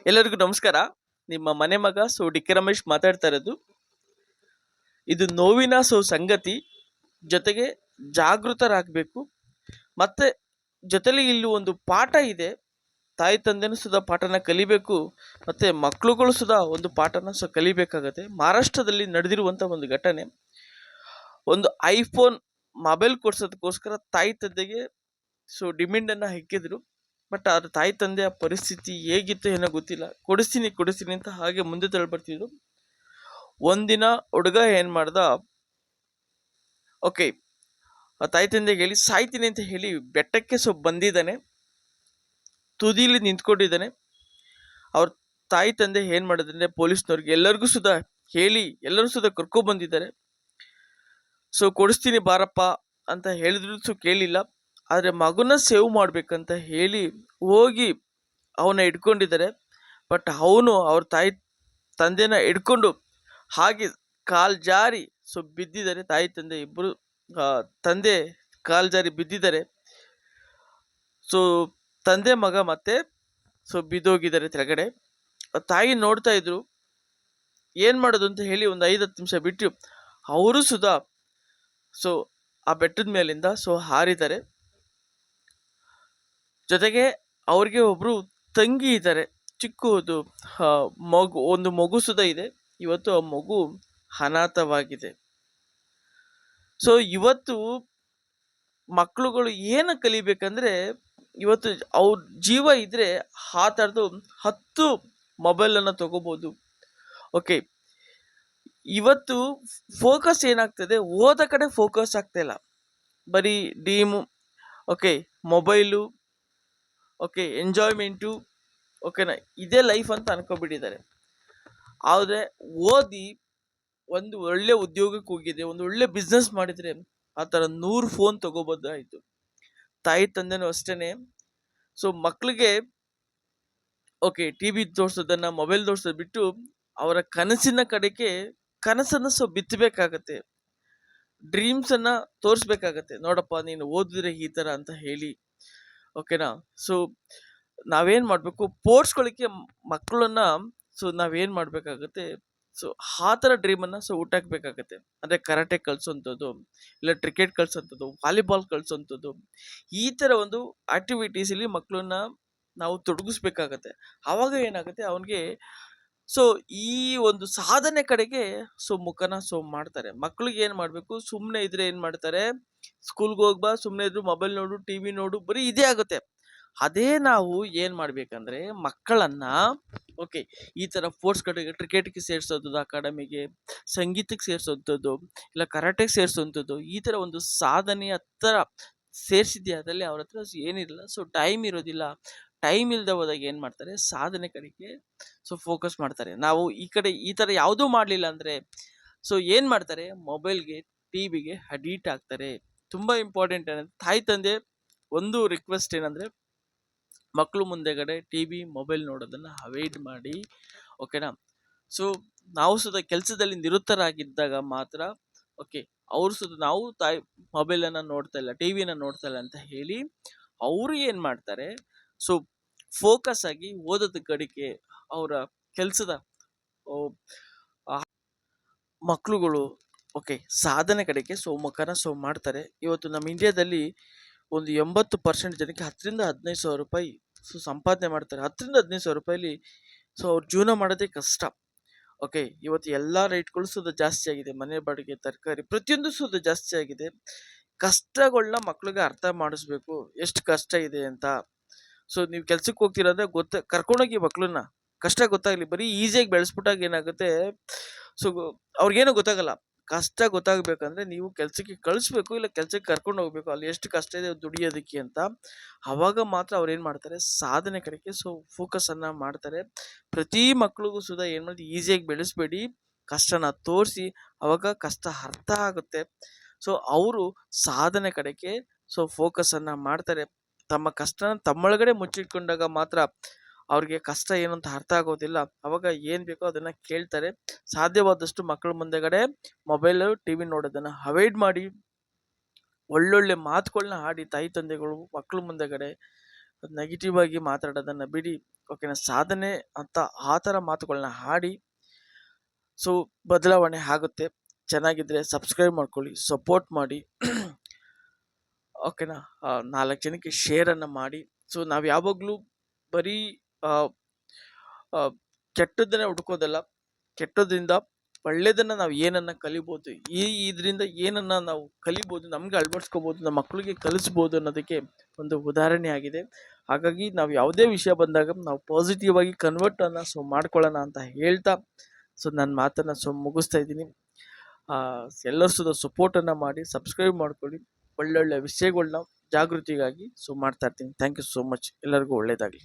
ಎಲ್ಲರಿಗೂ ನಮಸ್ಕಾರ. ನಿಮ್ಮ ಮನೆ ಮಗ ಡಿ ಕೆ ರಮೇಶ್ ಮಾತಾಡ್ತಾ ಇರೋದು. ಇದು ನೋವಿನ ಸಂಗತಿ. ಜೊತೆಗೆ ಜಾಗೃತರಾಗಬೇಕು. ಮತ್ತೆ ಜೊತೆಲಿ ಇಲ್ಲಿ ಒಂದು ಪಾಠ ಇದೆ. ತಾಯಿ ತಂದೆನೂ ಸುಧಾ ಪಾಠನ ಕಲಿಬೇಕು. ಮತ್ತೆ ಮಕ್ಕಳುಗಳು ಸುಧಾ ಒಂದು ಪಾಠನ ಕಲಿಬೇಕಾಗತ್ತೆ. ಮಹಾರಾಷ್ಟ್ರದಲ್ಲಿ ನಡೆದಿರುವಂಥ ಒಂದು ಘಟನೆ. ಒಂದು ಐಫೋನ್ ಮೊಬೈಲ್ ಕೊಡ್ಸೋದಕ್ಕೋಸ್ಕರ ತಾಯಿ ತಂದೆಗೆ ಡಿಮ್ಯಾಂಡನ್ನು ಹಾಕಿದ್ರು. ಬಟ್ ಅವ್ರ ತಾಯಿ ತಂದೆಯ ಪರಿಸ್ಥಿತಿ ಹೇಗಿತ್ತು ಏನೋ ಗೊತ್ತಿಲ್ಲ. ಕೊಡಿಸ್ತೀನಿ ಅಂತ ಹಾಗೆ ಮುಂದೆ ತಳ್ಬರ್ತಿದ್ರು. ಒಂದಿನ ಹುಡುಗ ಏನು ಮಾಡ್ದ, ಓಕೆ ಆ ತಾಯಿ ತಂದೆಗೆ ಹೇಳಿ ಸಾಯ್ತೀನಿ ಅಂತ ಹೇಳಿ ಬೆಟ್ಟಕ್ಕೆ ಬಂದಿದ್ದಾನೆ. ತುದಿಲಿ ನಿಂತ್ಕೊಂಡಿದ್ದಾನೆ. ಅವ್ರ ತಾಯಿ ತಂದೆ ಏನು ಮಾಡಿದ್ರೆ ಪೊಲೀಸ್ನವ್ರಿಗೆ ಎಲ್ಲರಿಗೂ ಸುಧಾ ಹೇಳಿ ಎಲ್ಲರೂ ಸುಧಾ ಕರ್ಕೊಬಂದಿದ್ದಾರೆ. ಕೊಡಿಸ್ತೀನಿ ಬಾರಪ್ಪ ಅಂತ ಹೇಳಿದ್ರು ಕೇಳಿಲ್ಲ. ಆದರೆ ಮಗುನ ಸೇವ್ ಮಾಡ್ಬೇಕಂತ ಹೇಳಿ ಹೋಗಿ ಅವನ ಹಿಡ್ಕೊಂಡಿದ್ದಾರೆ. ಬಟ್ ಅವನು ಅವ್ರ ತಾಯಿ ತಂದೆನ ಹಿಡ್ಕೊಂಡು ಹಾಗೆ ಕಾಲು ಜಾರಿ ಬಿದ್ದಿದ್ದಾರೆ. ತಾಯಿ ತಂದೆ ಇಬ್ಬರು, ತಂದೆ ಕಾಲು ಜಾರಿ ಬಿದ್ದಿದ್ದಾರೆ. ತಂದೆ ಮಗ ಮತ್ತೆ ಬಿದ್ದೋಗಿದ್ದಾರೆ ಕೆಳಗಡೆ. ತಾಯಿ ನೋಡ್ತಾ ಇದ್ರು ಏನು ಮಾಡೋದು ಅಂತ ಹೇಳಿ ಒಂದು 5-10 ನಿಮಿಷ ಬಿಟ್ಟು ಅವರು ಸುಧಾ ಆ ಬೆಟ್ಟದ ಮೇಲಿಂದ ಹಾರಿದ್ದಾರೆ. ಜೊತೆಗೆ ಅವ್ರಿಗೆ ಒಬ್ರು ತಂಗಿ ಇದ್ದಾರೆ, ಚಿಕ್ಕದು ಒಂದು ಮಗು ಸುಧಾ ಇದೆ. ಇವತ್ತು ಆ ಮಗು ಅನಾಥವಾಗಿದೆ. ಇವತ್ತು ಮಕ್ಕಳುಗಳು ಏನು ಕಲಿಬೇಕಂದ್ರೆ, ಇವತ್ತು ಅವ್ರ ಜೀವ ಇದ್ರೆ ಆ ಥರದ್ದು 10 ಮೊಬೈಲನ್ನು ತಗೋಬೋದು. ಓಕೆ, ಇವತ್ತು ಫೋಕಸ್ ಏನಾಗ್ತದೆ, ಓದ ಕಡೆ ಫೋಕಸ್ ಆಗ್ತಾ ಇಲ್ಲ. ಬರೀ ಡೀಮು, ಓಕೆ ಮೊಬೈಲು, ಓಕೆ ಎಂಜಾಯ್ಮೆಂಟು, ಓಕೆನಾ, ಇದೇ ಲೈಫ್ ಅಂತ ಅನ್ಕೊಬಿಟ್ಟಿದ್ದಾರೆ. ಆದರೆ ಓದಿ ಒಂದು ಒಳ್ಳೆ ಉದ್ಯೋಗಕ್ಕೆ ಹೋಗಿದೆ, ಒಂದು ಒಳ್ಳೆ ಬಿಸ್ನೆಸ್ ಮಾಡಿದರೆ ಆ ಥರ 100 ಫೋನ್ ತಗೋಬೋದಾಯಿತು. ತಾಯಿ ತಂದೆನೂ ಅಷ್ಟೇ. ಮಕ್ಕಳಿಗೆ ಓಕೆ ಟಿ ವಿ ತೋರಿಸೋದನ್ನು, ಮೊಬೈಲ್ ತೋರಿಸೋದು ಬಿಟ್ಟು ಅವರ ಕನಸಿನ ಕಡೆಗೆ ಕನಸನ್ನು ಬಿತ್ತಬೇಕಾಗತ್ತೆ. ಡ್ರೀಮ್ಸನ್ನು ತೋರಿಸ್ಬೇಕಾಗತ್ತೆ. ನೋಡಪ್ಪ ನೀನು ಓದಿದ್ರೆ ಈ ಥರ ಅಂತ ಹೇಳಿ, ಓಕೆನಾ. ನಾವೇನು ಮಾಡಬೇಕು, ಪೋರ್ಟ್ಸ್ಗಳಿಗೆ ಮಕ್ಕಳನ್ನ ನಾವೇನು ಮಾಡಬೇಕಾಗತ್ತೆ, ಆ ಥರ ಡ್ರೀಮನ್ನು ಹುಟ್ಟಾಕಬೇಕಾಗತ್ತೆ. ಅಂದರೆ ಕರಾಟೆ ಕಲಿಸೋಂಥದ್ದು, ಇಲ್ಲ ಕ್ರಿಕೆಟ್ ಕಲಿಸೋಂಥದ್ದು, ವಾಲಿಬಾಲ್ ಕಲಿಸೋಂಥದ್ದು, ಈ ಥರ ಒಂದು ಆ್ಯಕ್ಟಿವಿಟೀಸಲ್ಲಿ ಮಕ್ಕಳನ್ನ ನಾವು ತೊಡಗಿಸ್ಬೇಕಾಗತ್ತೆ. ಆವಾಗ ಏನಾಗುತ್ತೆ, ಅವನಿಗೆ ಈ ಒಂದು ಸಾಧನೆ ಕಡೆಗೆ ಮುಖನ ಮಾಡ್ತಾರೆ. ಮಕ್ಳಿಗೆ ಏನು ಮಾಡಬೇಕು, ಸುಮ್ಮನೆ ಇದ್ರೆ ಏನು ಮಾಡ್ತಾರೆ, ಸ್ಕೂಲ್ಗೆ ಹೋಗ್ಬಾ, ಸುಮ್ಮನೆ ಇದ್ರು ಮೊಬೈಲ್ ನೋಡು, ಟಿ ವಿ ನೋಡು, ಬರೀ ಇದೇ ಆಗುತ್ತೆ. ಅದೇ ನಾವು ಏನು ಮಾಡಬೇಕಂದ್ರೆ ಮಕ್ಕಳನ್ನು ಓಕೆ ಈ ಥರ ಸ್ಪೋರ್ಟ್ಸ್ ಕಡೆಗೆ, ಕ್ರಿಕೆಟ್ಗೆ ಸೇರಿಸೋದು, ಅಕಾಡೆಮಿಗೆ, ಸಂಗೀತಕ್ಕೆ ಸೇರಿಸೋಂಥದ್ದು, ಇಲ್ಲ ಕರಾಟೆಗೆ ಸೇರಿಸೋಂಥದ್ದು, ಈ ಥರ ಒಂದು ಸಾಧನೆಯ ಥರ ಸೇರಿಸಿದ್ಯಾ ಅದರಲ್ಲಿ ಅವ್ರ ಹತ್ರ ಏನಿರಲ್ಲ. ಟೈಮ್ ಇರೋದಿಲ್ಲ. ಟೈಮ್ ಇಲ್ಲದೆ ಹೋದಾಗ ಏನು ಮಾಡ್ತಾರೆ, ಸಾಧನೆ ಕಡೆಗೆ ಫೋಕಸ್ ಮಾಡ್ತಾರೆ. ನಾವು ಈ ಕಡೆ ಈ ಥರ ಯಾವುದೂ ಮಾಡಲಿಲ್ಲ ಅಂದರೆ ಏನು ಮಾಡ್ತಾರೆ, ಮೊಬೈಲ್ಗೆ, ಟಿ ವಿಗೆ ಅಡಿಕ್ಟ್ ಆಗ್ತಾರೆ. ತುಂಬ ಇಂಪಾರ್ಟೆಂಟ್ ಏನಂದ್ರೆ, ತಾಯಿ ತಂದೆ ಒಂದು ರಿಕ್ವೆಸ್ಟ್ ಏನಂದರೆ, ಮಕ್ಕಳು ಮುಂದೆಗಡೆ ಟಿ ವಿ ಮೊಬೈಲ್ ನೋಡೋದನ್ನು ಅವಾಯ್ಡ್ ಮಾಡಿ, ಓಕೆನಾ. ನಾವು ಸುಧಾ ಕೆಲಸದಲ್ಲಿ ನಿರತರಾಗಿದ್ದಾಗ ಮಾತ್ರ ಓಕೆ ಅವರು ಸುಧಾ ನಾವು ಮೊಬೈಲನ್ನು ನೋಡ್ತಾ ಇಲ್ಲ, ಟಿ ವಿನ ನೋಡ್ತಾ ಇಲ್ಲ ಅಂತ ಹೇಳಿ ಅವರು ಏನು ಮಾಡ್ತಾರೆ, ಫೋಕಸ್ ಆಗಿ ಓದೋದ ಕಡೆಗೆ, ಅವರ ಕೆಲಸದ ಮಕ್ಕಳುಗಳು ಓಕೆ ಸಾಧನೆ ಕಡೆಗೆ ಮುಖನ ಮಾಡ್ತಾರೆ. ಇವತ್ತು ನಮ್ಮ ಇಂಡಿಯಾದಲ್ಲಿ ಒಂದು 80% ಜನಕ್ಕೆ 10,000-15,000 ರೂಪಾಯಿ ಸಂಪಾದನೆ ಮಾಡ್ತಾರೆ. 10,000-15,000 ರೂಪಾಯಿಲಿ ಅವ್ರ ಜೀವನ ಮಾಡೋದೇ ಕಷ್ಟ. ಓಕೆ, ಇವತ್ತು ಎಲ್ಲ ರೇಟ್ಗಳು ಸುಧಾ ಜಾಸ್ತಿ ಆಗಿದೆ. ಮನೆ ಬಾಡಿಗೆ, ತರಕಾರಿ, ಪ್ರತಿಯೊಂದು ಸುಧಾ ಜಾಸ್ತಿ ಆಗಿದೆ. ಕಷ್ಟಗಳನ್ನ ಮಕ್ಳಿಗೆ ಅರ್ಥ ಮಾಡಿಸ್ಬೇಕು, ಎಷ್ಟು ಕಷ್ಟ ಇದೆ ಅಂತ. ನೀವು ಕೆಲ್ಸಕ್ಕೆ ಹೋಗ್ತೀರ ಅಂದರೆ ಕರ್ಕೊಂಡೋಗಿ ಮಕ್ಳನ್ನ, ಕಷ್ಟ ಗೊತ್ತಾಗಲಿ. ಬರೀ ಈಸಿಯಾಗಿ ಬೆಳೆಸ್ಬಿಟ್ಟಾಗ ಏನಾಗುತ್ತೆ, ಅವ್ರಿಗೇನು ಗೊತ್ತಾಗಲ್ಲ. ಕಷ್ಟ ಗೊತ್ತಾಗಬೇಕಂದ್ರೆ ನೀವು ಕೆಲಸಕ್ಕೆ ಕಳಿಸ್ಬೇಕು, ಇಲ್ಲ ಕೆಲಸಕ್ಕೆ ಕರ್ಕೊಂಡು ಹೋಗ್ಬೇಕು, ಅಲ್ಲಿ ಎಷ್ಟು ಕಷ್ಟ ಇದೆ ದುಡಿಯೋದಕ್ಕೆ ಅಂತ. ಆವಾಗ ಮಾತ್ರ ಅವ್ರು ಏನು ಮಾಡ್ತಾರೆ, ಸಾಧನೆ ಕಡೆಗೆ ಫೋಕಸನ್ನು ಮಾಡ್ತಾರೆ. ಪ್ರತಿ ಮಕ್ಳಿಗೂ ಸುಧಾ ಏನು ಮಾಡಿ, ಈಸಿಯಾಗಿ ಬೆಳೆಸ್ಬೇಡಿ, ಕಷ್ಟನ ತೋರಿಸಿ, ಅವಾಗ ಕಷ್ಟ ಅರ್ಥ ಆಗುತ್ತೆ. ಅವರು ಸಾಧನೆ ಕಡೆಗೆ ಫೋಕಸನ್ನು ಮಾಡ್ತಾರೆ. ತಮ್ಮ ಕಷ್ಟನ ತಮ್ಮೊಳಗಡೆ ಮುಚ್ಚಿಟ್ಕೊಂಡಾಗ ಮಾತ್ರ ಅವ್ರಿಗೆ ಕಷ್ಟ ಏನು ಅಂತ ಅರ್ಥ ಆಗೋದಿಲ್ಲ. ಅವಾಗ ಏನು ಬೇಕೋ ಅದನ್ನು ಕೇಳ್ತಾರೆ. ಸಾಧ್ಯವಾದಷ್ಟು ಮಕ್ಕಳ ಮುಂದೆಗಡೆ ಮೊಬೈಲು, ಟಿ ವಿ ನೋಡೋದನ್ನು ಅವಾಯ್ಡ್ ಮಾಡಿ, ಒಳ್ಳೊಳ್ಳೆ ಮಾತುಗಳನ್ನ ಆಡಿ, ತಾಯಿ ತಂದೆಗಳು ಮಕ್ಕಳ ಮುಂದೆಗಡೆ ನೆಗೆಟಿವ್ ಆಗಿ ಮಾತಾಡೋದನ್ನು ಬಿಡಿ. ಓಕೆನಾ, ಸಾಧನೆ ಅಂತ ಆ ಥರ ಮಾತುಗಳನ್ನ ಆಡಿ ಸೊ ಬದಲಾವಣೆ ಆಗುತ್ತೆ. ಚೆನ್ನಾಗಿದ್ರೆ ಸಬ್ಸ್ಕ್ರೈಬ್ ಮಾಡ್ಕೊಳ್ಳಿ, ಸಪೋರ್ಟ್ ಮಾಡಿ. ಓಕೆನಾ, 4 ಜನಕ್ಕೆ ಶೇರನ್ನು ಮಾಡಿ. ಸೊ ನಾವು ಯಾವಾಗಲೂ ಬರೀ ಆ, ಆ, ಕೆಟ್ಟದ್ದನ್ನೇ ಹುಡ್ಕೋದಲ್ಲ, ಕೆಟ್ಟದ್ರಿಂದ ಒಳ್ಳೇದನ್ನ ನಾವು ಏನನ್ನ ಕಲಿಬೋದು, ಇದರಿಂದ ಏನನ್ನ ನಾವು ಕಲಿಬೋದು, ನಮ್ಗೆ ಅಳವಡಿಸ್ಕೋಬೋದು, ನಮ್ಮ ಮಕ್ಕಳಿಗೆ ಕಲಿಸ್ಬೋದು ಅನ್ನೋದಕ್ಕೆ ಒಂದು ಉದಾಹರಣೆ ಆಗಿದೆ. ಹಾಗಾಗಿ ನಾವು ಯಾವುದೇ ವಿಷಯ ಬಂದಾಗ ನಾವು ಪಾಸಿಟಿವ್ ಆಗಿ ಕನ್ವರ್ಟ್ ಅನ್ನ ಸೊ ಮಾಡ್ಕೊಳ್ಳೋಣ ಅಂತ ಹೇಳ್ತಾ ಸೊ ನನ್ನ ಮಾತನ್ನ ಸೊ ಮುಗಿಸ್ತಾ ಇದ್ದೀನಿ. ಎಲ್ಲರೂ ಸುದ ಸಪೋರ್ಟನ್ನು ಮಾಡಿ, ಸಬ್ಸ್ಕ್ರೈಬ್ ಮಾಡ್ಕೊಳ್ಳಿ. ಒಳ್ಳೊಳ್ಳೆ ವಿಷಯಗಳನ್ನ ಜಾಗೃತಿಗಾಗಿ ಸೊ ಮಾಡ್ತಾ ಇರ್ತೀನಿ. Thank you so much. ಎಲ್ಲರಿಗೂ ಒಳ್ಳೆಯದಾಗಲಿ.